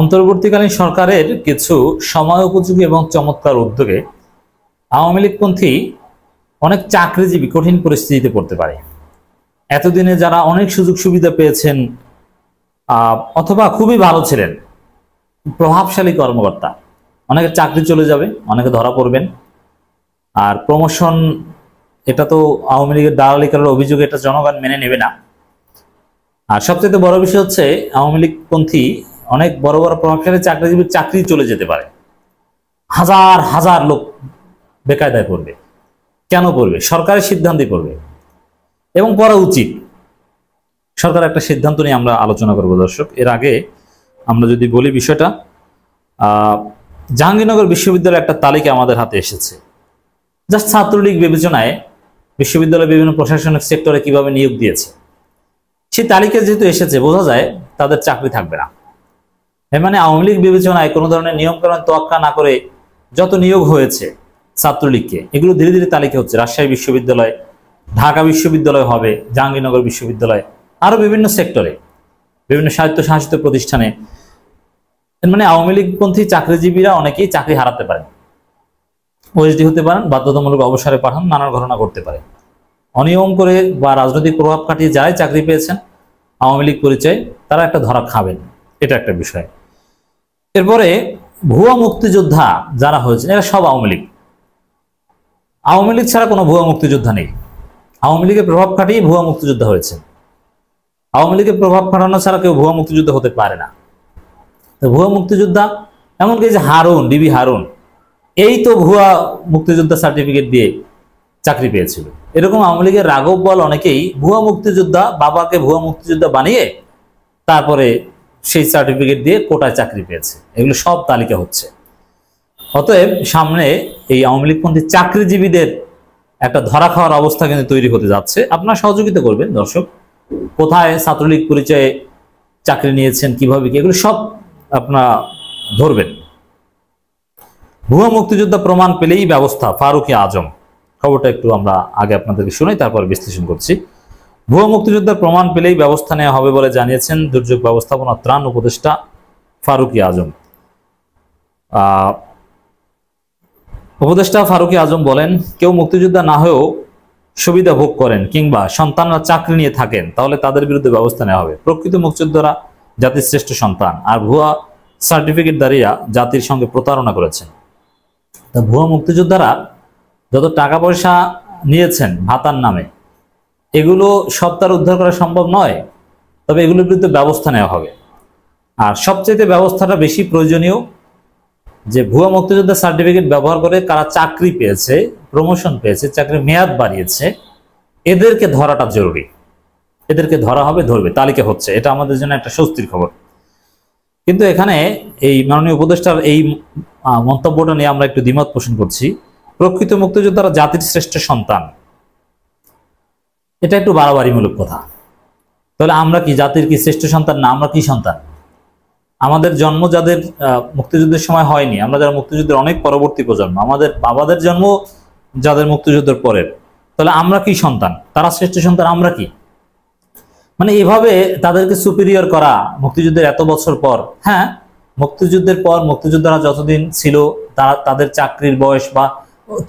অন্তর্বর্তীকালীন সরকারের কিছু সময়োপযোগী এবং চমৎকার উদ্যোগে আওয়ামী লীগপন্থী অনেক চাকরিজীবী কঠিন পরিস্থিতিতে পড়তে পারে। এতদিনে যারা অনেক সুযোগ সুবিধা পেয়েছেন অথবা খুবই ভালো ছিলেন, প্রভাবশালী কর্মকর্তা, অনেকের চাকরি চলে যাবে, অনেকে ধরা পড়বেন। আর প্রমোশন, এটা তো আওয়ামী লীগের দালালি করার অভিযোগ, এটা জনগণ মেনে নেবে না। আর সবচেয়ে বড় বিষয় হচ্ছে আওয়ামী লীগপন্থী অনেক বড় বড় প্রভাবশালী চাকরিজীবীর চাকরি চলে যেতে পারে। হাজার হাজার লোক বেকায়দায় পড়বে। কেন পড়বে? সরকারের সিদ্ধান্তে পড়বে এবং পড়া উচিত। সরকার একটা সিদ্ধান্ত নিয়ে আমরা আলোচনা করব দর্শক। এর আগে আমরা যদি বলি বিষয়টা, জাহাঙ্গীরনগর বিশ্ববিদ্যালয়ের একটা তালিকা আমাদের হাতে এসেছে। জাস্ট ছাত্রলীগ বিবেচনায় বিশ্ববিদ্যালয়ের বিভিন্ন প্রশাসনিক সেক্টরে কিভাবে নিয়োগ দিয়েছে সেই তালিকা যেহেতু এসেছে, বোঝা যায় তাদের চাকরি থাকবে না। এর মানে আওয়ামী লীগ বিবেচনায় কোনো ধরনের নিয়মকানুন তোয়াক্কা না করে যত নিয়োগ হয়েছে ছাত্রলীগকে, এগুলো ধীরে ধীরে তালিকা হচ্ছে। রাজশাহী বিশ্ববিদ্যালয়, ঢাকা বিশ্ববিদ্যালয় হবে, জাহাঙ্গীরনগর বিশ্ববিদ্যালয়, আরো বিভিন্ন সেক্টরে, বিভিন্ন স্বায়ত্তশাসিত প্রতিষ্ঠানে। মানে আওয়ামী লীগপন্থী চাকরিজীবীরা অনেকেই চাকরি হারাতে পারেন, ওএসডি হতে পারেন, বাধ্যতামূলক অবসরে পাঠান, নানান ঘটনা করতে পারে। অনিয়ম করে বা রাজনৈতিক প্রভাব খাটিয়ে যারাই চাকরি পেয়েছেন আওয়ামী লীগ পরিচয়, তারা একটা ধরা খাবেন, এটা একটা বিষয়। এরপরে ভুয়া মুক্তিযোদ্ধা যারা হয়েছেন, এরা সব আওয়ামী লীগ। আওয়ামী লীগ ছাড়া কোনো ভুয়া মুক্তিযোদ্ধা নেই। আওয়ামী লীগের প্রভাব খাটিয়ে ভুয়া মুক্তিযোদ্ধা হয়েছে। আওয়ামী লীগের প্রভাব খাটানো ছাড়া কেউ ভুয়া মুক্তিযোদ্ধা হতে পারে না। তো ভুয়া মুক্তিযোদ্ধা, এমনকি যে হারুন, ডিবি হারুন, এই তো ভুয়া মুক্তিযোদ্ধা সার্টিফিকেট দিয়ে চাকরি পেয়েছিল। এরকম আওয়ামী লীগের রাঘব বল অনেকেই ভুয়া মুক্তিযোদ্ধা, বাবাকে ভুয়া মুক্তিযোদ্ধা বানিয়ে তারপরে সেই সার্টিফিকেট দিয়ে কোটায় চাকরি পেয়েছে। এগুলো সব তালিকা হচ্ছে। অতএব সামনে এই আওয়ামী লীগপন্থী চাকরিজীবীদের একটা ধরা খাওয়ার অবস্থা কিন্তু তৈরি হতে যাচ্ছে। আপনারা সহযোগিতা করবেন দর্শক, কোথায় ছাত্রলীগ পরিচয়ে চাকরি নিয়েছেন, কিভাবে কি, এগুলো সব আপনারা ধরবেন। ভুয়া মুক্তিযোদ্ধা প্রমাণ পেলেই ব্যবস্থা, ফারুক আজম। খবরটা একটু আমরা আগে আপনাদেরকে শুনাই, তারপর বিশ্লেষণ করছি। ভুয়া মুক্তিযোদ্ধার প্রমাণ পেলেই ব্যবস্থা নেওয়া হবে বলে জানিয়েছেন দুর্যোগ ব্যবস্থাপনা ত্রাণ উপদেষ্টা ফারুক আজম। উপদেষ্টা ফারুক আজম বলেন, কেউ মুক্তিযোদ্ধা না হয়েও সুবিধা ভোগ করেন কিংবা সন্তানরা চাকরি নিয়ে থাকেন, তাহলে তাদের বিরুদ্ধে ব্যবস্থা নেওয়া হবে। প্রকৃত মুক্তিযোদ্ধারা জাতির শ্রেষ্ঠ সন্তান, আর ভুয়া সার্টিফিকেট দাঁড়িয়ে জাতির সঙ্গে প্রতারণা করেছেন। তা ভুয়া মুক্তিযোদ্ধারা যত টাকা পয়সা নিয়েছেন ভাতার নামে, এগুলো সব তার উদ্ধার করা সম্ভব নয়, তবে এগুলোর বিরুদ্ধে ব্যবস্থা নেওয়া হবে। আর সবচেয়ে ব্যবস্থাটা বেশি প্রয়োজনীয়, যে ভুয়া মুক্তিযোদ্ধা সার্টিফিকেট ব্যবহার করে কারা চাকরি পেয়েছে, প্রমোশন পেয়েছে, চাকরির মেয়াদ বাড়িয়েছে, এদেরকে ধরাটা জরুরি। এদেরকে ধরা হবে, ধরবে, তালিকা হচ্ছে। এটা আমাদের জন্য একটা স্বস্তির খবর। কিন্তু এখানে এই মাননীয় উপদেষ্টার এই মন্তব্যটা নিয়ে আমরা একটু দ্বিমত পোষণ করছি। প্রকৃত মুক্তিযোদ্ধারা জাতির শ্রেষ্ঠ সন্তান, এটা একটু বাড়াবাড়িমূলক কথা। তাহলে আমরা কি জাতির কি শ্রেষ্ঠ সন্তান না? আমরা কি সন্তান? আমাদের জন্ম যাদের মুক্তিযুদ্ধের সময় হয়নি, আমরা যারা মুক্তিযুদ্ধের অনেক পরবর্তী প্রজন্ম, আমাদের বাবাদের জন্ম যাদের মুক্তিযুদ্ধের পরের, তাহলে আমরা কি সন্তান? তারা শ্রেষ্ঠ সন্তান, আমরা কি? মানে এভাবে তাদেরকে সুপিরিয়র করা মুক্তিযুদ্ধের এত বছর পর। হ্যাঁ, মুক্তিযুদ্ধের পর মুক্তিযোদ্ধারা যতদিন ছিল তাদের চাকরির বয়স বা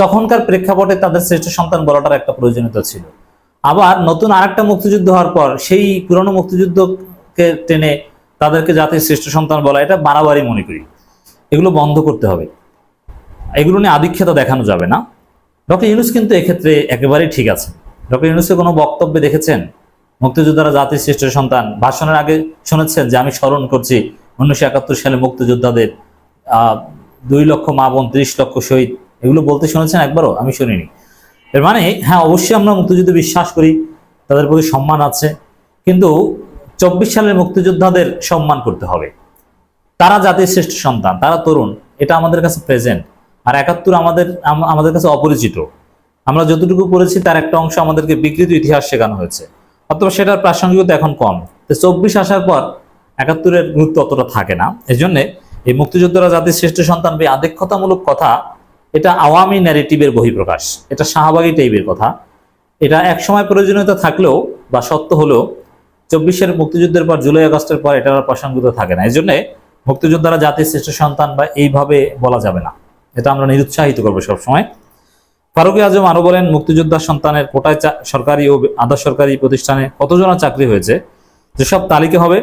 তখনকার প্রেক্ষাপটে তাদের শ্রেষ্ঠ সন্তান বলাটার একটা প্রয়োজনীয়তা ছিল। আবার নতুন আরেকটা মুক্তিযুদ্ধ হওয়ার পর সেই পুরনো মুক্তিযুদ্ধকে টেনে তাদেরকে জাতির শ্রেষ্ঠ সন্তান বলা, এটা বাড়াবাড়ি মনে করি। এগুলো বন্ধ করতে হবে। এগুলো নিয়ে আধিক্যতা দেখানো যাবে না। ডক্টর ইউনূস কিন্তু এক্ষেত্রে একেবারেই ঠিক আছে। ডক্টর ইউনূসের কোনো বক্তব্যে দেখেছেন মুক্তিযোদ্ধারা জাতির শ্রেষ্ঠ সন্তান? ভাষণের আগে শুনেছেন যে আমি স্মরণ করছি 1971 সালে মুক্তিযোদ্ধাদের 2 লক্ষ মা বোন, 30 লক্ষ শহীদ, এগুলো বলতে শুনেছেন একবারও? আমি শুনিনি। এর মানে হ্যাঁ, অবশ্যই আমরা মুক্তিযুদ্ধে বিশ্বাস করি, তাদের প্রতি সম্মান আছে, কিন্তু 24 সালের মুক্তিযোদ্ধাদের সম্মান করতে হবে। তারা জাতির শ্রেষ্ঠ সন্তান, তারা তরুণ, এটা আমাদের কাছে প্রেজেন্ট। আর 71 আমাদের কাছে অপরিচিত। আমরা যতটুকু পড়েছি তার একটা অংশ আমাদেরকে বিকৃত ইতিহাস শেখানো হয়েছে, অথবা সেটার প্রাসঙ্গিকতা এখন কম। তো 24 আসার পর 71-এর গুরুত্ব অতটা থাকে না। এই জন্যে এই মুক্তিযোদ্ধারা জাতির শ্রেষ্ঠ সন্তান বা আধিক্যতামূলক কথা, এটা আওয়ামী ন্যারেটিভের বহিঃপ্রকাশ, এটা শাহবাগী টাইপের কথা। এটা এক সময় প্রয়োজনীয়তা থাকলেও বা সত্য হলেও 24-এর মুক্তিযুদ্ধের পর, জুলাই আগস্টের পর এটার প্রাসঙ্গিকতা থাকে না। এই জন্য মুক্তিযোদ্ধারা জাতির শ্রেষ্ঠ সন্তান বা এইভাবে বলা যাবে না, এটা আমরা নিরুৎসাহিত করবো সবসময়। ফারুক আজম আরো বলেন, মুক্তিযোদ্ধা সন্তানের কোটায় সরকারি ও আধা সরকারি প্রতিষ্ঠানে কতজনের চাকরি হয়েছে, যেসব তালিকা হবে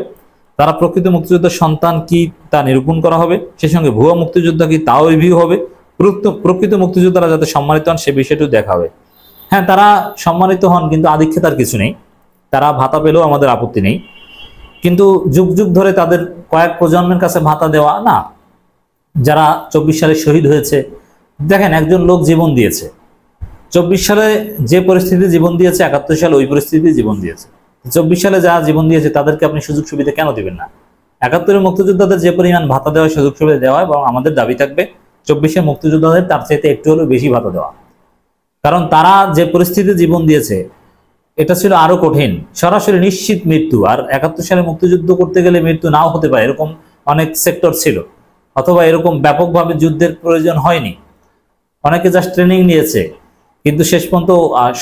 তারা প্রকৃত মুক্তিযোদ্ধার সন্তান কি তা নিরূপণ করা হবে। সেই সঙ্গে ভুয়া মুক্তিযোদ্ধা কি তাও রিভিউ হবে। প্রকৃত মুক্তিযোদ্ধারা যাতে সম্মানিত হন সে বিষয়টিও দেখা হবে। হ্যাঁ, তারা সম্মানিত হন, কিন্তু আধিক্যতার কিছু নেই, তারা ভাতা পেলেও আমাদের আপত্তি নেই, কিন্তু যুগ যুগ ধরে তাদের কয়েক প্রজন্মের কাছে ভাতা দেওয়া না। যারা 24 সালে শহীদ হয়েছে, দেখেন একজন লোক জীবন দিয়েছে, 24 সালে যে পরিস্থিতি জীবন দিয়েছে 71 সালে ওই পরিস্থিতি জীবন দিয়েছে। 24 সালে যারা জীবন দিয়েছে তাদেরকে আপনি সুযোগ সুবিধা কেন দিবেন না? 71-এর মুক্তিযোদ্ধাদের যে পরিমাণ ভাতা দেওয়া, সুযোগ সুবিধা দেওয়া হয়, এবং আমাদের দাবি থাকবে 24-এর মুক্তিযোদ্ধাদের তার চাইতে একটু হলেও বেশি ভাতা দেওয়া। কারণ তারা যে পরিস্থিতি জীবন দিয়েছে এটা ছিল আরো কঠিন, সরাসরি নিশ্চিত মৃত্যু। আর 71 সালে মুক্তিযুদ্ধ করতে গেলে মৃত্যু নাও হতে পারে, এরকম অনেক সেক্টর ছিল, অথবা এরকম ব্যাপকভাবে যুদ্ধের প্রয়োজন হয়নি। অনেকে জাস্ট ট্রেনিং নিয়েছে, কিন্তু শেষ পর্যন্ত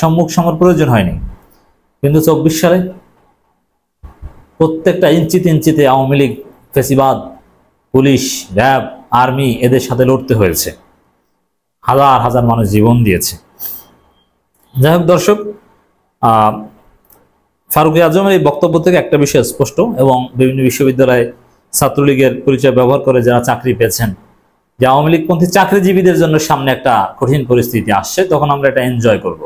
সম্মুখ সমর প্রয়োজন হয়নি। কিন্তু 24 সালে প্রত্যেকটা ইঞ্চিতে ইঞ্চিতে আওয়ামী লীগ, ফেসিবাদ, পুলিশ, র্যাব, আর্মি এদের সাথে লড়তে হয়েছে, হাজার হাজার মানুষ জীবন দিয়েছে। যাই হোক দর্শক, ফারুক আজমের এই বক্তব্য থেকে একটা বিষয় স্পষ্ট, এবং বিভিন্ন বিশ্ববিদ্যালয়ে ছাত্রলীগের পরিচয় ব্যবহার করে যারা চাকরি পেয়েছেন, যে আওয়ামী লীগপন্থী চাকরিজীবীদের জন্য সামনে একটা কঠিন পরিস্থিতি আসছে, তখন আমরা এটা এনজয় করব।